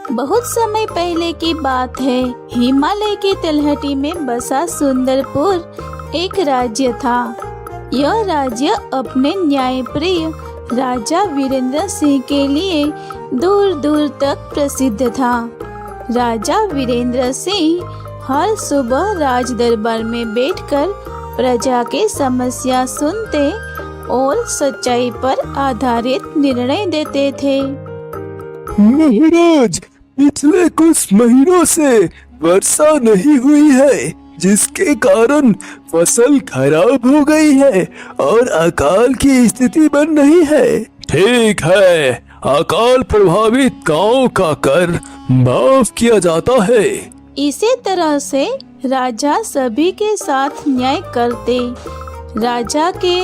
बहुत समय पहले की बात है। हिमालय की तलहटी में बसा सुंदरपुर एक राज्य था। यह राज्य अपने न्यायप्रिय राजा वीरेंद्र सिंह के लिए दूर दूर तक प्रसिद्ध था। राजा वीरेंद्र सिंह हर सुबह राज दरबार में बैठकर प्रजा के समस्या सुनते और सच्चाई पर आधारित निर्णय देते थे। महाराज, पिछले कुछ महीनों से वर्षा नहीं हुई है, जिसके कारण फसल खराब हो गई है और अकाल की स्थिति बन रही है। ठीक है, अकाल प्रभावित गांव का कर माफ किया जाता है। इसी तरह से राजा सभी के साथ न्याय करते। राजा के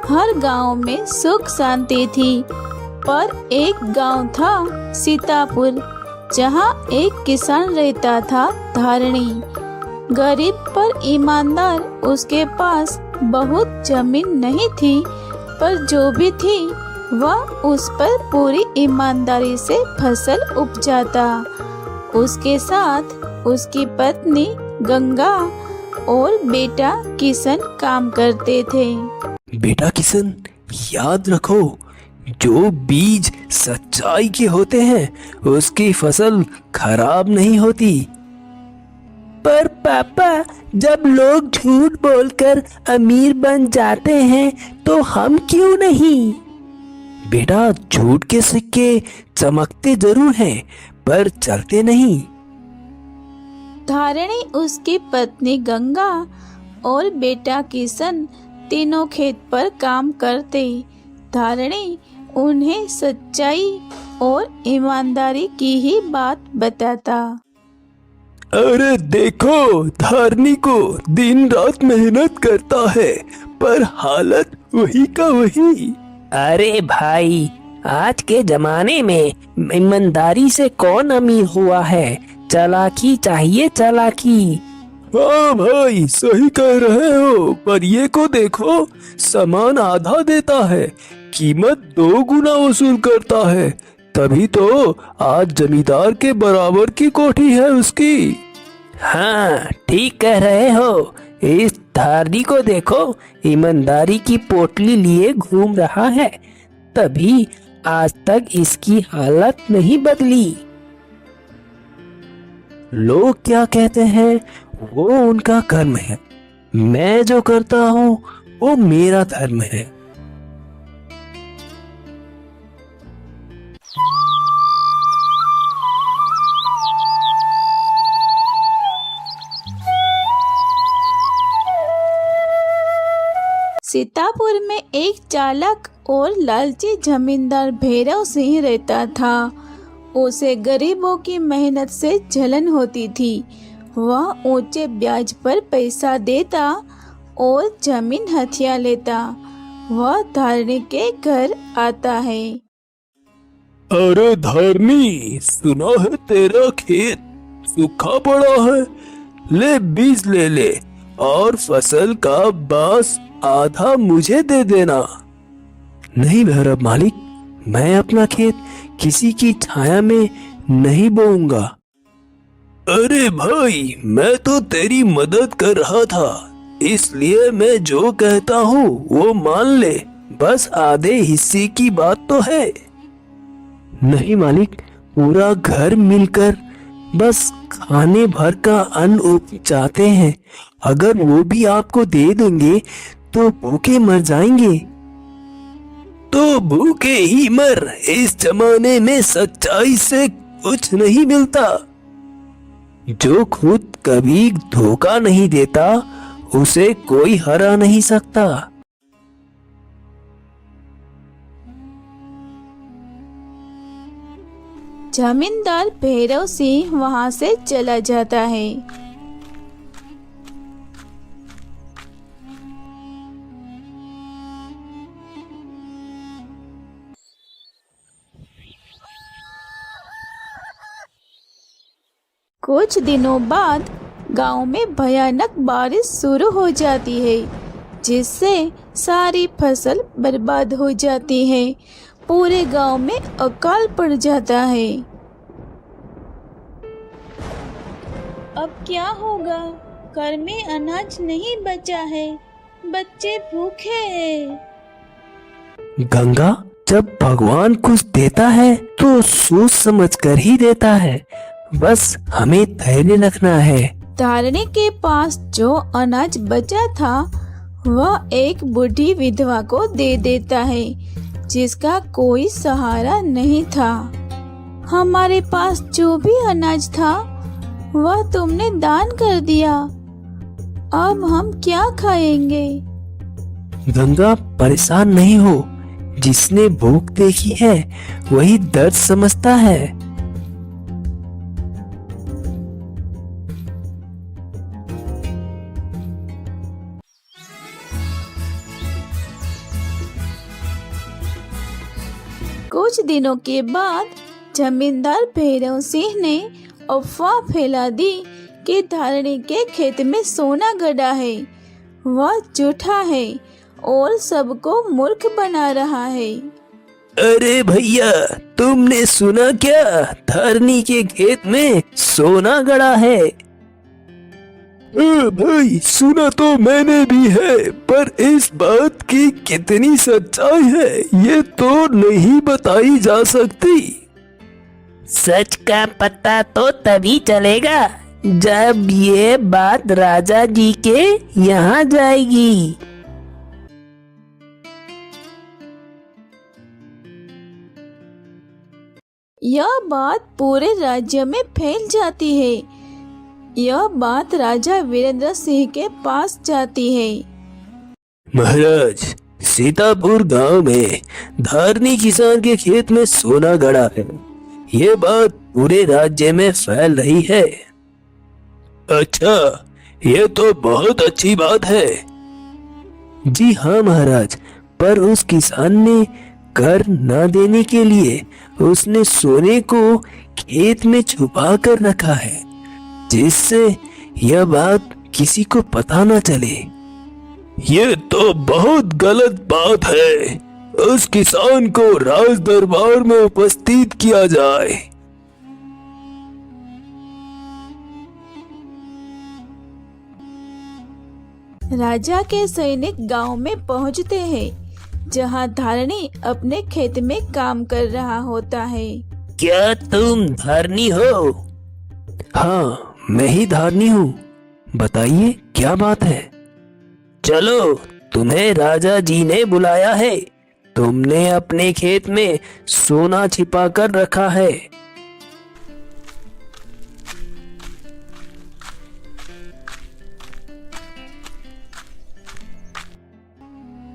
हर गांव में सुख शांति थी, पर एक गांव था सीतापुर, जहां एक किसान रहता था धारणी। गरीब पर ईमानदार। उसके पास बहुत जमीन नहीं थी, पर जो भी थी वह उस पर पूरी ईमानदारी से फसल उपजाता। उसके साथ उसकी पत्नी गंगा और बेटा किशन काम करते थे। बेटा किशन, याद रखो, जो बीज सच्चाई के होते हैं उसकी फसल खराब नहीं होती। पर पापा, जब लोग झूठ बोलकर अमीर बन जाते हैं तो हम क्यों नहीं? बेटा, झूठ के सिक्के चमकते जरूर हैं, पर चलते नहीं। धारणी, उसकी पत्नी गंगा और बेटा किशन तीनों खेत पर काम करते। धारणी उन्हें सच्चाई और ईमानदारी की ही बात बताता। अरे देखो, धारणी को दिन रात मेहनत करता है, पर हालत वही का वही। अरे भाई, आज के जमाने में ईमानदारी से कौन अमीर हुआ है? चालाकी चाहिए, चालाकी। हाँ भाई, सही कह रहे हो, पर ये को देखो, सामान आधा देता है, कीमत 2 गुना वसूल करता है, तभी तो आज जमींदार के बराबर की कोठी है उसकी। हाँ, ठीक कह रहे हो। इस धारणी को देखो, ईमानदारी की पोटली लिए घूम रहा है, तभी आज तक इसकी हालत नहीं बदली। लोग क्या कहते हैं वो उनका कर्म है, मैं जो करता हूँ वो मेरा धर्म है। सीतापुर में एक चालाक और लालची जमींदार भैरव सिंह रहता था। उसे गरीबों की मेहनत से जलन होती थी। वह ऊंचे ब्याज पर पैसा देता और जमीन हथिया लेता। वह धारणी के घर आता है। अरे धारणी, सुना है तेरा खेत सूखा पड़ा है, ले बीज ले ले और फसल का बास आधा मुझे दे देना। नहीं भैरव मालिक, मैं अपना खेत किसी की छाया में नहीं बोऊंगा। अरे भाई, मैं तो तेरी मदद कर रहा था, इसलिए मैं जो कहता हूँ वो मान ले, बस आधे हिस्से की बात तो है। नहीं मालिक, पूरा घर मिलकर बस खाने भर का अन्न उपजाते हैं, अगर वो भी आपको दे देंगे तो भूखे मर जाएंगे। तो भूखे ही मर, इस जमाने में सच्चाई से कुछ नहीं मिलता। जो खुद कभी धोखा नहीं देता उसे कोई हरा नहीं सकता। जमींदार भैरव सिंह वहां से चला जाता है। कुछ दिनों बाद गांव में भयानक बारिश शुरू हो जाती है, जिससे सारी फसल बर्बाद हो जाती है। पूरे गांव में अकाल पड़ जाता है। अब क्या होगा? घर में अनाज नहीं बचा है, बच्चे भूखे हैं। गंगा, जब भगवान कुछ देता है तो सोच समझ कर ही देता है। बस हमें धैर्य रखना है। धारणी के पास जो अनाज बचा था वह एक बूढ़ी विधवा को दे देता है जिसका कोई सहारा नहीं था। हमारे पास जो भी अनाज था वह तुमने दान कर दिया, अब हम क्या खाएंगे? गंगा, परेशान नहीं हो। जिसने भूख देखी है वही दर्द समझता है। कुछ दिनों के बाद जमींदार भैरव सिंह ने अफवाह फैला दी कि धारणी के खेत में सोना गड़ा है। वह झूठा है और सबको मूर्ख बना रहा है। अरे भैया, तुमने सुना क्या? धरनी के खेत में सोना गड़ा है। भाई, सुना तो मैंने भी है, पर इस बात की कितनी सच्चाई है ये तो नहीं बताई जा सकती। सच का पता तो तभी चलेगा जब ये बात राजा जी के यहाँ जाएगी। यह बात पूरे राज्य में फैल जाती है। यह बात राजा वीरेंद्र सिंह के पास जाती है। महाराज, सीतापुर गांव में धारनी किसान के खेत में सोना गड़ा है। ये बात पूरे राज्य में फैल रही है। अच्छा, ये तो बहुत अच्छी बात है। जी हाँ महाराज, पर उस किसान ने कर न देने के लिए उसने सोने को खेत में छुपा कर रखा है, जिससे यह बात किसी को पता न चले। ये तो बहुत गलत बात है। उस किसान को राज दरबार में उपस्थित किया जाए। राजा के सैनिक गांव में पहुंचते हैं, जहां धारणी अपने खेत में काम कर रहा होता है। क्या तुम धारनी हो? हाँ, मैं ही धारनी हूँ। बताइए क्या बात है? चलो, तुम्हें राजा जी ने बुलाया है। तुमने अपने खेत में सोना छिपा कर रखा है।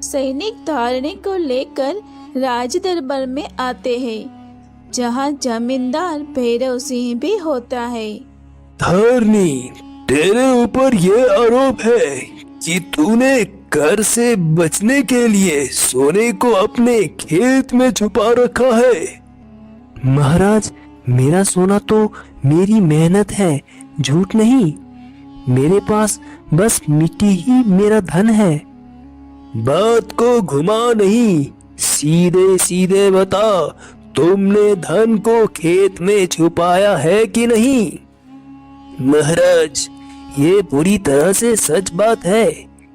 सैनिक धारणी को लेकर राज दरबार में आते हैं, जहां जमींदार भैरव सिंह भी होता है। धारनी, तेरे ऊपर ये आरोप है कि तूने कर से बचने के लिए सोने को अपने खेत में छुपा रखा है। महाराज, मेरा सोना तो मेरी मेहनत है, झूठ नहीं। मेरे पास बस मिट्टी ही मेरा धन है। बात को घुमा नहीं, सीधे सीधे बता, तुमने धन को खेत में छुपाया है कि नहीं? महाराज, ये पूरी तरह से सच बात है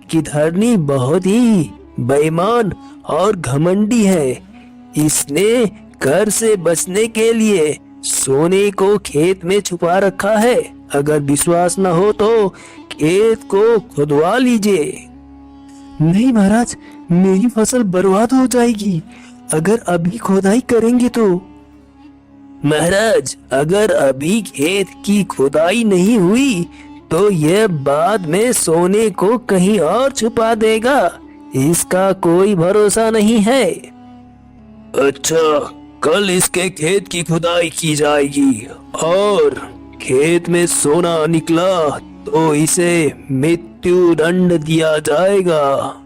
कि धरनी बहुत ही बेईमान और घमंडी है। इसने कर से बचने के लिए सोने को खेत में छुपा रखा है। अगर विश्वास न हो तो खेत को खुदवा लीजिए। नहीं महाराज, मेरी फसल बर्बाद हो जाएगी अगर अभी खुदाई करेंगे तो। महाराज, अगर अभी खेत की खुदाई नहीं हुई तो यह बाद में सोने को कहीं और छुपा देगा। इसका कोई भरोसा नहीं है। अच्छा, कल इसके खेत की खुदाई की जाएगी और खेत में सोना निकला तो इसे मृत्यु दंड दिया जाएगा।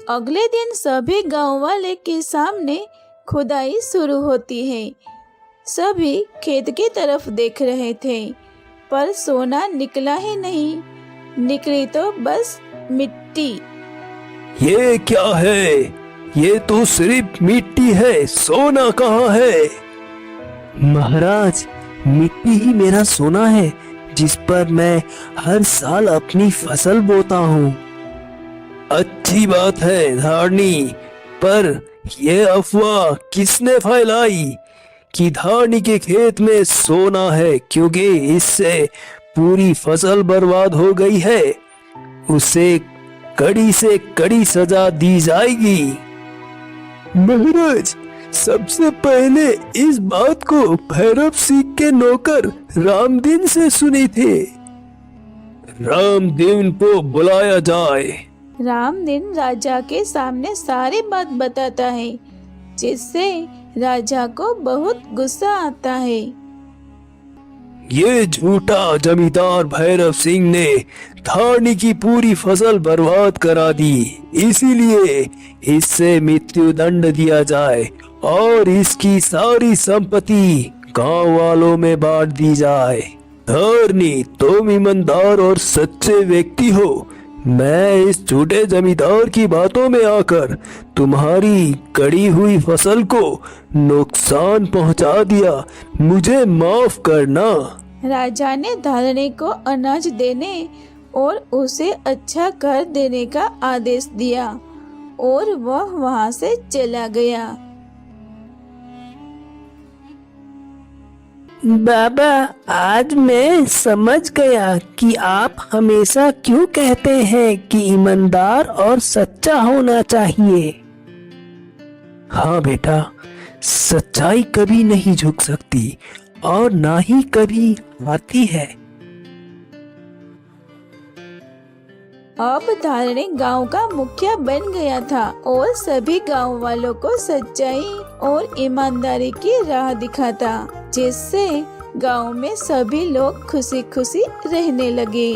अगले दिन सभी गांव वाले के सामने खुदाई शुरू होती है। सभी खेत की तरफ देख रहे थे। पर सोना निकला ही नहीं, निकली तो बस मिट्टी। ये क्या है? ये तो सिर्फ मिट्टी है, सोना कहाँ है? महाराज, मिट्टी ही मेरा सोना है जिस पर मैं हर साल अपनी फसल बोता हूँ। अच्छी बात है धारनी, पर यह अफवाह किसने फैलाई कि धारनी के खेत में सोना है, क्योंकि इससे पूरी फसल बर्बाद हो गई है। उसे कड़ी से कड़ी सजा दी जाएगी। महाराज, सबसे पहले इस बात को भैरव सिंह के नौकर रामदीन से सुनी थी। रामदीन को बुलाया जाए। रामदीन राजा के सामने सारी बात बताता है, जिससे राजा को बहुत गुस्सा आता है। ये झूठा जमींदार भैरव सिंह ने धारनी की पूरी फसल बर्बाद करा दी, इसीलिए इससे मृत्यु दंड दिया जाए और इसकी सारी संपत्ति गांव वालों में बांट दी जाए। धारनी, तुम ईमानदार और सच्चे व्यक्ति हो। मैं इस झूठे जमींदार की बातों में आकर तुम्हारी कड़ी हुई फसल को नुकसान पहुंचा दिया, मुझे माफ करना। राजा ने धारनी को अनाज देने और उसे अच्छा घर देने का आदेश दिया और वह वहां से चला गया। बाबा, आज मैं समझ गया कि आप हमेशा क्यों कहते हैं कि ईमानदार और सच्चा होना चाहिए। हाँ बेटा, सच्चाई कभी नहीं झुक सकती और ना ही कभी आती है। अब धारणी गांव का मुखिया बन गया था और सभी गांव वालों को सच्चाई और ईमानदारी की राह दिखाता, जिससे गांव में सभी लोग खुशी खुशी रहने लगे।